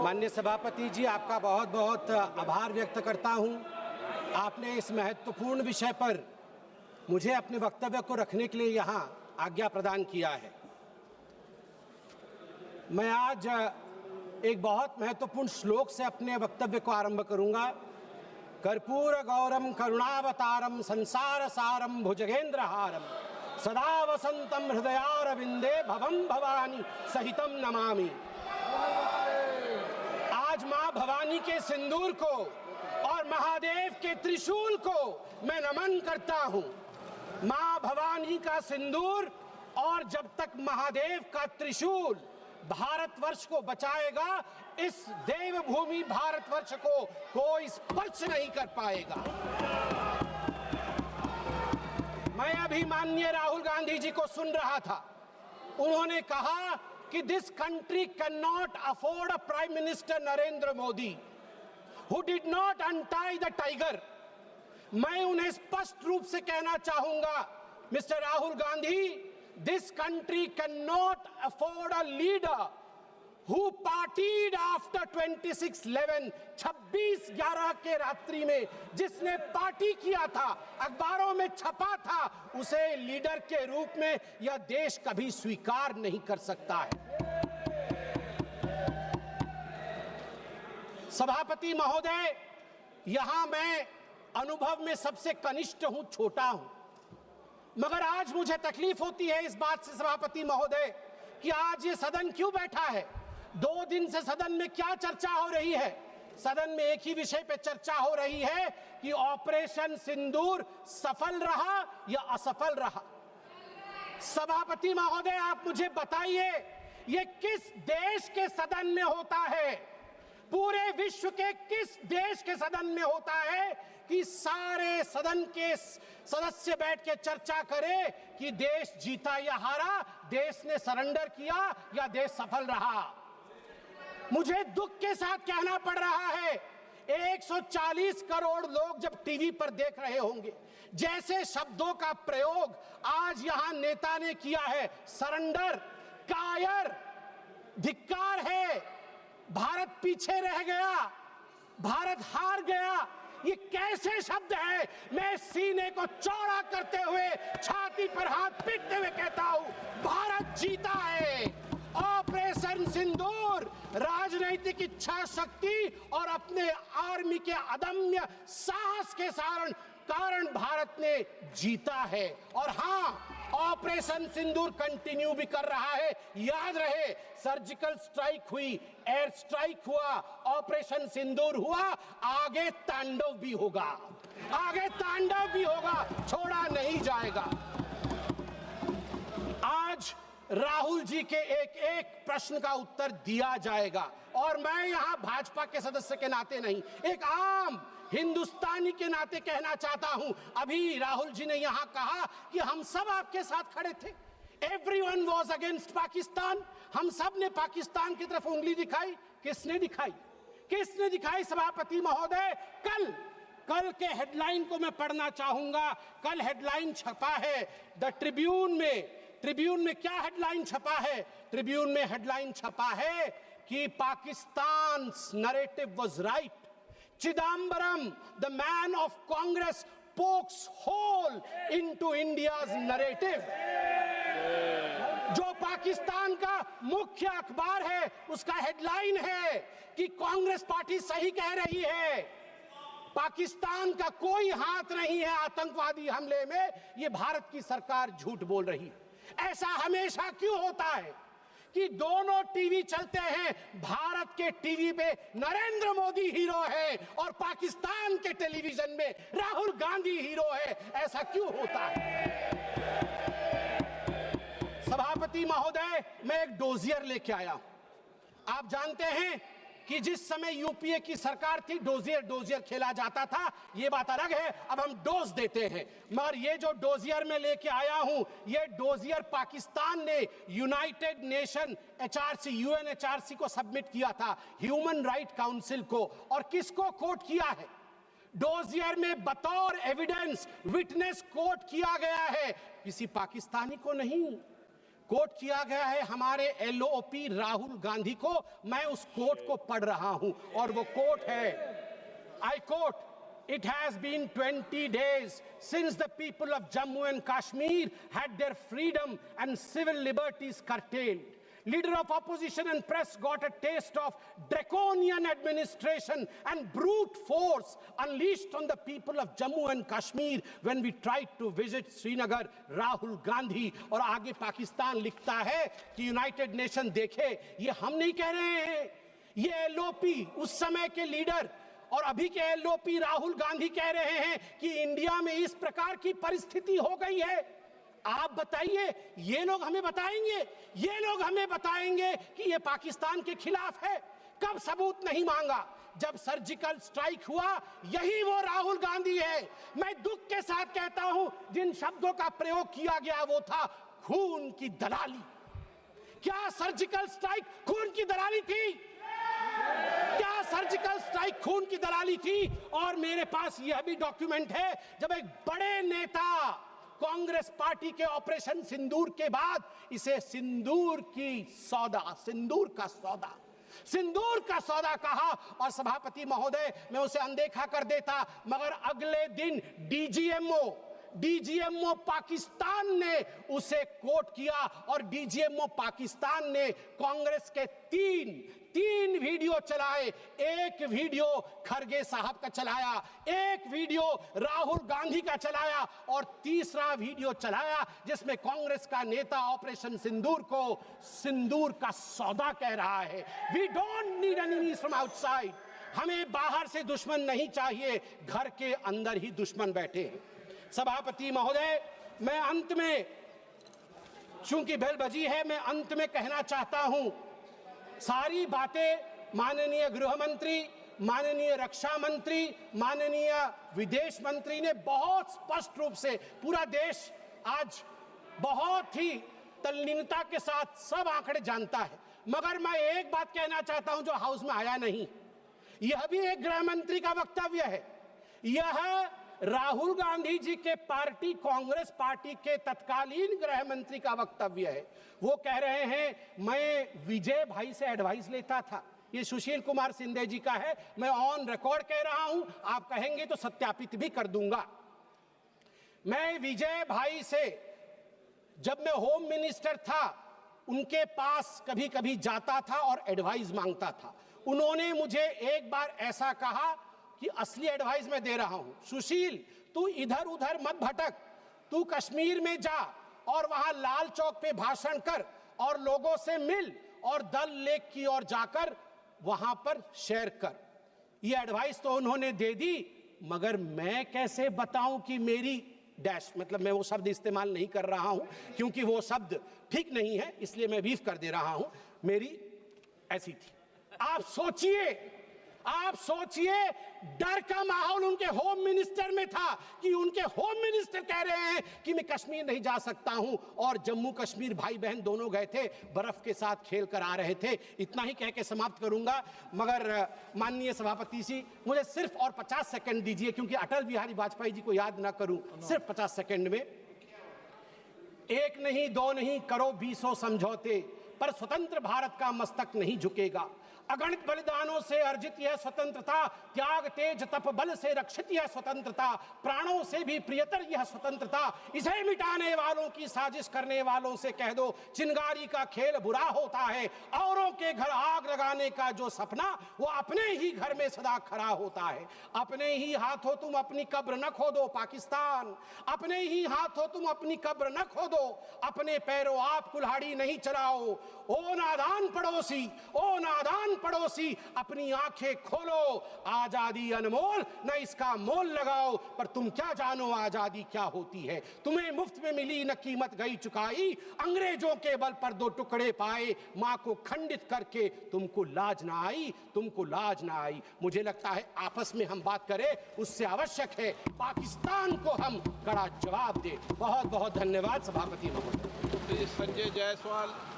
माननीय सभापति जी, आपका बहुत बहुत आभार व्यक्त करता हूं। आपने इस महत्वपूर्ण विषय पर मुझे अपने वक्तव्य को रखने के लिए यहां आज्ञा प्रदान किया है। मैं आज एक बहुत महत्वपूर्ण श्लोक से अपने वक्तव्य को आरंभ करूंगा। कर्पूर गौरम करुणावतारम संसार सारम भुजगेंद्रहारम सदा वसंतम हृदयारविंदे भवम भवानी सहितम नमामि। आज मां भवानी के सिंदूर को और महादेव के त्रिशूल को मैं नमन करता हूं। मां भवानी का सिंदूर और जब तक महादेव का त्रिशूल भारतवर्ष को बचाएगा, इस देवभूमि भारतवर्ष को कोई स्पर्श नहीं कर पाएगा। मैं अभी माननीय राहुल गांधी जी को सुन रहा था। उन्होंने कहा कि this country can not afford a prime minister Narendra Modi who did not untie the tiger. मैं उन्हें स्पष्ट रूप से कहना चाहूंगा, mister Rahul Gandhi, this country cannot afford a leader who partied after 26/11, 26/11 के रात्रि में जिसने पार्टी किया था, अखबारों में छपा था, उसे लीडर के रूप में यह देश कभी स्वीकार नहीं कर सकता है। सभापति महोदय, यहां मैं अनुभव में सबसे कनिष्ठ हूं, छोटा हूं, मगर आज मुझे तकलीफ होती है इस बात से सभापति महोदय कि आज ये सदन क्यों बैठा है। 2 दिन से सदन में क्या चर्चा हो रही है? सदन में एक ही विषय पे चर्चा हो रही है कि ऑपरेशन सिंदूर सफल रहा या असफल रहा। सभापति महोदय, आप मुझे बताइए, ये किस देश के सदन में होता है? पूरे विश्व के किस देश के सदन में होता है कि सारे सदन के सदस्य बैठ के चर्चा करें कि देश जीता या हारा, देश ने सरेंडर किया या देश सफल रहा? मुझे दुख के साथ कहना पड़ रहा है, 140 करोड़ लोग जब टीवी पर देख रहे होंगे, जैसे शब्दों का प्रयोग आज यहां नेता ने किया है, सरेंडर, कायर, धिक्कार है, भारत पीछे रह गया, भारत हार गया, ये कैसे शब्द है? मैं सीने को चौड़ा करते हुए, छाती पर हाथ पीटते हुए कहता हूं, भारत जीता है। ऑपरेशन सिंदूर राजनीतिक इच्छा शक्ति और अपने आर्मी के अदम्य साहस के कारण भारत ने जीता है। और हां, ऑपरेशन सिंदूर कंटिन्यू भी कर रहा है। याद रहे, सर्जिकल स्ट्राइक हुई, एयर स्ट्राइक हुआ, ऑपरेशन सिंदूर हुआ, आगे तांडव भी होगा, आगे तांडव भी होगा, छोड़ा नहीं जाएगा। आज राहुल जी के एक एक प्रश्न का उत्तर दिया जाएगा और मैं यहां भाजपा के सदस्य के नाते नहीं, एक आम हिंदुस्तानी के नाते कहना चाहता हूं। अभी राहुल जी ने यहां कहा कि हम सब आपके साथ खड़े थे, एवरीवन वाज अगेंस्ट पाकिस्तान, हम सब ने पाकिस्तान की तरफ उंगली दिखाई। किसने दिखाई? किसने दिखाई सभापति महोदय? कल के हेडलाइन को मैं पढ़ना चाहूंगा। कल हेडलाइन छपा है द ट्रिब्यून में। ट्रिब्यून में क्या हेडलाइन छपा है? ट्रिब्यून में हेडलाइन छपा है कि Pakistan narrative was right, Chidambaram, the man of Congress, pokes hole into India's narrative. जो पाकिस्तान का मुख्य अखबार है, उसका हेडलाइन है कि कांग्रेस पार्टी सही कह रही है, पाकिस्तान का कोई हाथ नहीं है आतंकवादी हमले में, ये भारत की सरकार झूठ बोल रही है। ऐसा हमेशा क्यों होता है कि दोनों टीवी चलते हैं, भारत के टीवी पे नरेंद्र मोदी हीरो है और पाकिस्तान के टेलीविजन में राहुल गांधी हीरो है? ऐसा क्यों होता है? सभापति महोदय, मैं एक डोजियर लेके आया हूं। आप जानते हैं कि जिस समय यूपीए की सरकार थी, डोजियर खेला जाता था, ये बात अलग है, अब हम डोज देते हैं। मगर ये जो डोजियर में लेके आया हूं, ये डोजियर पाकिस्तान ने यूनाइटेड नेशन एचआरसी, यूएनएचआरसी को सबमिट किया था, ह्यूमन राइट काउंसिल को। और किसको कोट किया है? डोजियर में बतौर एविडेंस, विटनेस कोट किया गया है, किसी पाकिस्तानी को नहीं, कोट किया गया है हमारे एलओपी राहुल गांधी को। मैं उस कोट को पढ़ रहा हूं और वो कोट है, I quote, "It has been 20 days since the people of Jammu and Kashmir had their freedom and civil liberties curtailed. Leader of opposition and press got a taste of draconian administration and brute force unleashed on the people of Jammu and Kashmir when we tried to visit Srinagar." Rahul Gandhi. और आगे पाकिस्तान लिखता है कि United nation देखे, ये हम नहीं कह रहे हैं, ये एलओपी उस समय के लीडर और अभी के एलओपी राहुल गांधी कह रहे हैं कि इंडिया में इस प्रकार की परिस्थिति हो गई है। आप बताइए, ये लोग हमें बताएंगे, ये लोग हमें बताएंगे कि ये पाकिस्तान के खिलाफ है? कब सबूत नहीं मांगा? जब सर्जिकल स्ट्राइक हुआ, यही वो राहुल गांधी है। मैं दुख के साथ कहता हूं, जिन शब्दों का प्रयोग किया गया वो था खून की दलाली। क्या सर्जिकल स्ट्राइक खून की दलाली थी? क्या सर्जिकल स्ट्राइक खून की दलाली थी? और मेरे पास यह भी डॉक्यूमेंट है, जब एक बड़े नेता कांग्रेस पार्टी के ऑपरेशन सिंदूर के बाद इसे सिंदूर का सौदा कहा और सभापति महोदय मैं उसे अनदेखा कर देता, मगर अगले दिन डीजीएमओ पाकिस्तान ने उसे कोट किया और डीजीएमओ पाकिस्तान ने कांग्रेस के तीन वीडियो चलाए। एक वीडियो खरगे साहब का चलाया, एक वीडियो राहुल गांधी का चलाया और तीसरा वीडियो चलाया जिसमें कांग्रेस का नेता ऑपरेशन सिंदूर को सिंदूर का सौदा कह रहा है। We don't need enemies from outside. हमें बाहर से दुश्मन नहीं चाहिए, घर के अंदर ही दुश्मन बैठे हैं। सभापति महोदय, मैं अंत में, चूंकि बेल बजी है, मैं अंत में कहना चाहता हूं, सारी बातें माननीय गृह मंत्री, माननीय रक्षा मंत्री, माननीय विदेश मंत्री ने बहुत स्पष्ट रूप से, पूरा देश आज बहुत ही तल्लीनता के साथ सब आंकड़े जानता है, मगर मैं एक बात कहना चाहता हूं जो हाउस में आया नहीं। यह भी एक गृह मंत्री का वक्तव्य है। यह राहुल गांधी जी के पार्टी कांग्रेस पार्टी के तत्कालीन गृह मंत्री का वक्तव्य है। वो कह रहे हैं मैं विजय भाई से एडवाइस लेता था। ये सुशील कुमार सिंधे जी का है, मैं ऑन रिकॉर्ड कह रहा हूं, आप कहेंगे तो सत्यापित भी कर दूंगा। मैं विजय भाई से, जब मैं होम मिनिस्टर था, उनके पास कभी कभी जाता था और एडवाइस मांगता था। उन्होंने मुझे एक बार ऐसा कहा कि असली एडवाइस मैं दे रहा हूं, सुशील तू इधर उधर मत भटक, तू कश्मीर में जा और वहां लाल चौक पे भाषण कर और लोगों से मिल और दल लेक की ओर जाकर वहां पर शेयर कर। ये एडवाइस तो उन्होंने दे दी, मगर मैं कैसे बताऊं कि मेरी डैश, मतलब मैं वो शब्द इस्तेमाल नहीं कर रहा हूं क्योंकि वो शब्द ठीक नहीं है, इसलिए मैं बीफ कर दे रहा हूं, मेरी ऐसी थी। आप सोचिए डर का माहौल उनके होम मिनिस्टर में था कि उनके होम मिनिस्टर कह रहे हैं कि मैं कश्मीर नहीं जा सकता हूं, और जम्मू कश्मीर भाई बहन दोनों गए थे, बर्फ के साथ खेल कर आ रहे थे। इतना ही कह के समाप्त करूंगा, मगर माननीय सभापति जी मुझे सिर्फ और 50 सेकंड दीजिए, क्योंकि अटल बिहारी वाजपेयी जी को याद ना करूं, सिर्फ 50 सेकंड में। एक नहीं दो नहीं करो 20 समझौते, पर स्वतंत्र भारत का मस्तक नहीं झुकेगा। अगणित बलिदानों से अर्जित यह स्वतंत्रता, त्याग तेज तप बल से रक्षित यह स्वतंत्रता, प्राणों से भी प्रियतर यह स्वतंत्रता। इसे मिटाने वालों की साजिश करने वालों से कह दो, चिंगारी का खेल बुरा होता है। औरों के घर आग लगाने का जो सपना, वो अपने ही घर में सदा खड़ा होता है। अपने ही हाथों तुम अपनी कब्र न खोदो पाकिस्तान, अपने ही हाथों तुम अपनी कब्र न खोदो, अपने पैरों आप कुल्हाड़ी नहीं चलाओ। ओ नादान पड़ोसी, अपनी आंखें खोलो, आजादी अनमोल, न इसका मोल लगाओ। पर तुम क्या जानो आजादी क्या होती है, तुम्हें मुफ्त में मिली न कीमत गई चुकाई। अंग्रेजों के बल पर 2 टुकड़े पाए, मां को खंडित करके तुमको लाज ना आई। मुझे लगता है आपस में हम बात करें, उससे आवश्यक है पाकिस्तान को हम कड़ा जवाब दे। बहुत बहुत धन्यवाद सभापति महोदय। संजय जायसवाल।